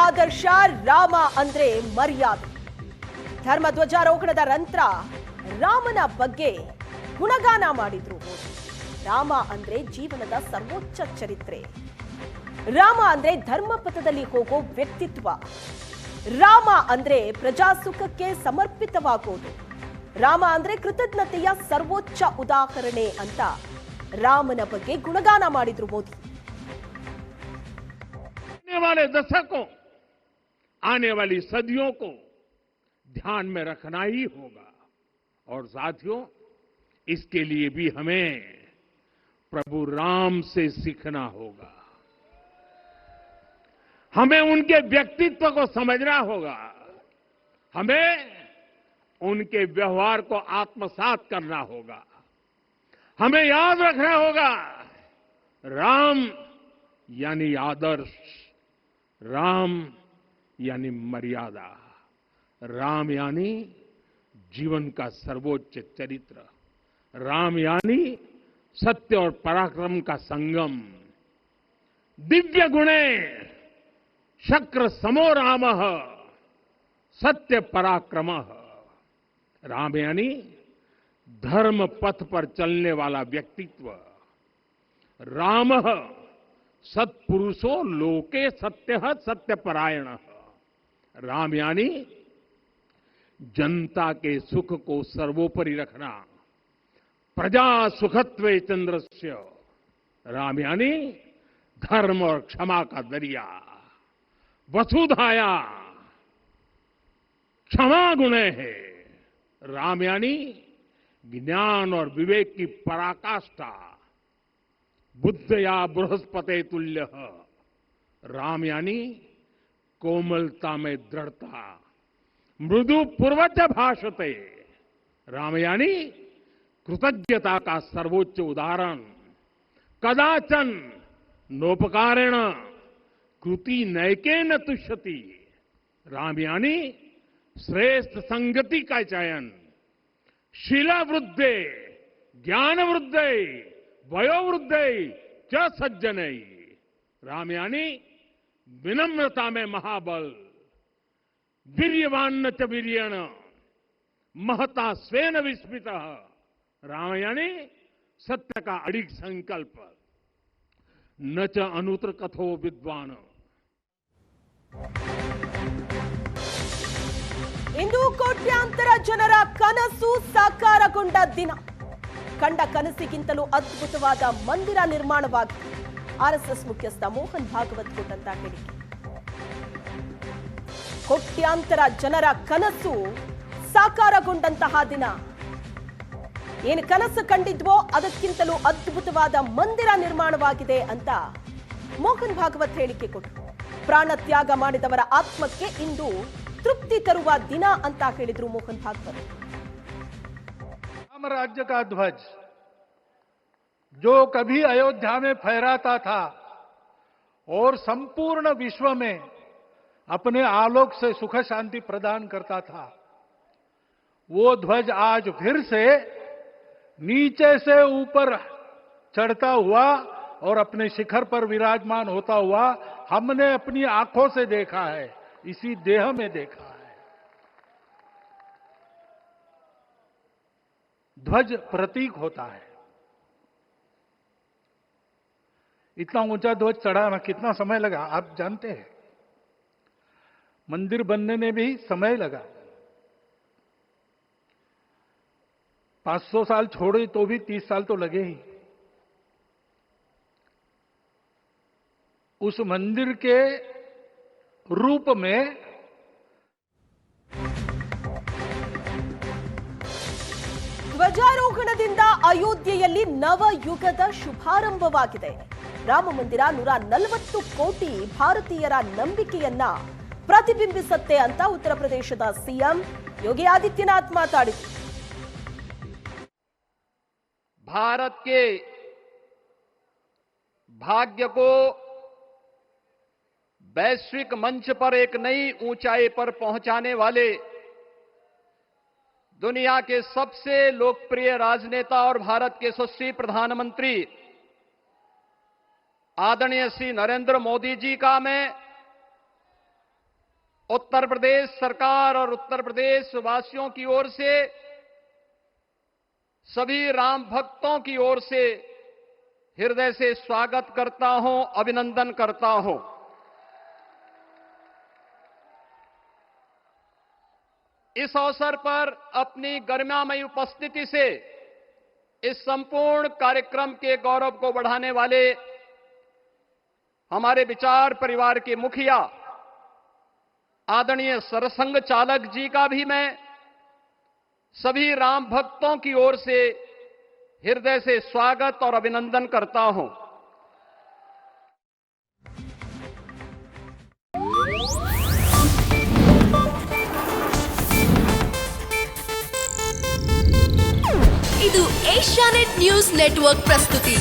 ಆದರ್ಶ, ರಾಮ ಅಂದ್ರೆ ಮರ್ಯಾದೆ. ಧರ್ಮ ಧ್ವಜಾರೋಹಣದ ನಂತರ ರಾಮನ ಬಗ್ಗೆ ಗುಣಗಾನ ಮಾಡಿದ್ರು ಮೋದಿ. ರಾಮ ಅಂದ್ರೆ ಜೀವನದ ಸರ್ವೋಚ್ಚ ಚರಿತ್ರೆ. ರಾಮ ಅಂದ್ರೆ ಧರ್ಮ ಪಥದಲ್ಲಿ ಹೋಗೋ ವ್ಯಕ್ತಿತ್ವ. ರಾಮ ಅಂದ್ರೆ ಪ್ರಜಾಸುಖಕ್ಕೆ ಸಮರ್ಪಿತವಾಗೋದು. ರಾಮ ಅಂದ್ರೆ ಕೃತಜ್ಞತೆಯ ಸರ್ವೋಚ್ಚ ಉದಾಹರಣೆ ಅಂತ ರಾಮನ ಬಗ್ಗೆ ಗುಣಗಾನ ಮಾಡಿದ್ರು ಮೋದಿ. आने वाले दशकों, आने वाली सदियों को ध्यान में रखना ही होगा। और साथियों, इसके लिए भी हमें प्रभु राम से सीखना होगा। हमें उनके व्यक्तित्व को समझना होगा। हमें उनके व्यवहार को आत्मसात करना होगा। हमें याद रखना होगा, राम यानी आदर्श, राम यानी मर्यादा, राम यानी जीवन का सर्वोच्च चरित्र, राम यानी सत्य और पराक्रम का संगम। दिव्य गुणे शक्र समो रामः सत्य पराक्रमः। राम यानी धर्म पथ पर चलने वाला व्यक्तित्व। रामः सत्पुरुषो लोके सत्यः सत्यपरायण। राम यानी जनता के सुख को सर्वोपरि रखना। प्रजा सुखत्वे चंद्रस्य। राम यानी धर्म और क्षमा का दरिया। वसुधाया क्षमा गुणे है। राम यानी ज्ञान और विवेक की पराकाष्ठा। बुद्धया बृहस्पते तुल्य। राम यानी कोमलता में दृढ़ता। मृदु पूर्वज भाषते। राम यानी कृतज्ञता का सर्वोच्च उदाहरण। कदाचन नोपकारेण कृति नैकेन तुष्यति। राम यानी श्रेष्ठ संगति का चयन। शीला वृद्धे ज्ञान वृद्धे वयोवृद्धे च सज्जने। राम यानी विनम्रता में महाबल। वीर्यवान च वीर्येण महता स्वेन विस्मितः। राम यानी सत्य का अडिग संकल्प। न च अनुत्र कथो विद्वान। ಇಂದು ಕೋಟ್ಯಾಂತರ ಜನರ ಕನಸು ಸಾಕಾರಗೊಂಡ ದಿನ. ಕಂಡ ಕನಸಿಗಿಂತಲೂ ಅದ್ಭುತವಾದ ಮಂದಿರ ನಿರ್ಮಾಣವಾಗಿದೆ. ಆರ್ಎಸ್ಎಸ್ ಮುಖ್ಯಸ್ಥ ಮೋಹನ್ ಭಾಗವತ್ ಕೊಟ್ಟಂತ ಹೇಳಿಕೆ. ಕೋಟ್ಯಾಂತರ ಜನರ ಕನಸು ಸಾಕಾರಗೊಂಡಂತಹ ದಿನ. ಏನು ಕನಸು ಕಂಡಿದ್ವೋ ಅದಕ್ಕಿಂತಲೂ ಅದ್ಭುತವಾದ ಮಂದಿರ ನಿರ್ಮಾಣವಾಗಿದೆ ಅಂತ ಮೋಹನ್ ಭಾಗವತ್ ಹೇಳಿಕೆ ಕೊಟ್ಟರು. ಪ್ರಾಣ ತ್ಯಾಗ ಮಾಡಿದವರ ಆತ್ಮಕ್ಕೆ ಇಂದು तृप्ति तरुवा दिना अंता ಹೇಳಿದ್ರು ಮೋಹನ್ ಭಾಗವತ್. राम राज्य का ध्वज जो कभी अयोध्या में फहराता था और संपूर्ण विश्व में अपने आलोक से सुख शांति प्रदान करता था, वो ध्वज आज फिर से नीचे से ऊपर चढ़ता हुआ और अपने शिखर पर विराजमान होता हुआ हमने अपनी आंखों से देखा है, इसी देह में देखा है। ध्वज प्रतीक होता है। इतना ऊंचा ध्वज चढ़ाना कितना समय लगा आप जानते हैं? मंदिर बनने में भी समय लगा। 500 साल छोड़े तो भी 30 साल तो लगे ही। उस मंदिर के रूप में ಧ್ವಜಾರೋಹಣದಿಂದ ಅಯೋಧ್ಯೆಯಲ್ಲಿ ನವಯುಗದ ಶುಭಾರಂಭವಾಗಿದೆ. ರಾಮ ಮಂದಿರ 140 ಕೋಟಿ ಭಾರತೀಯರ ನಂಬಿಕೆಯನ್ನ ಪ್ರತಿಬಿಂಬಿಸುತ್ತೆ ಅಂತ ಉತ್ತರ ಪ್ರದೇಶದ ಸಿಎಂ ಯೋಗಿ ಆದಿತ್ಯನಾಥ್ ಮಾತಾಡಿದರು. भारत के भाग्य को वैश्विक मंच पर एक नई ऊंचाई पर पहुंचाने वाले दुनिया के सबसे लोकप्रिय राजनेता और भारत के यशस्वी प्रधानमंत्री आदरणीय श्री नरेंद्र मोदी जी का मैं उत्तर प्रदेश सरकार और उत्तर प्रदेश वासियों की ओर से, सभी राम भक्तों की ओर से हृदय से स्वागत करता हूं, अभिनंदन करता हूं। इस अवसर पर अपनी गरिमामयी उपस्थिति से इस संपूर्ण कार्यक्रम के गौरव को बढ़ाने वाले हमारे विचार परिवार के मुखिया आदरणीय सरसंघ चालक जी का भी मैं सभी राम भक्तों की ओर से हृदय से स्वागत और अभिनंदन करता हूं। ಇದು ಏಷ್ಯಾನೆಟ್ ನ್ಯೂಸ್ ನೆಟ್ವರ್ಕ್ ಪ್ರಸ್ತುತಿ।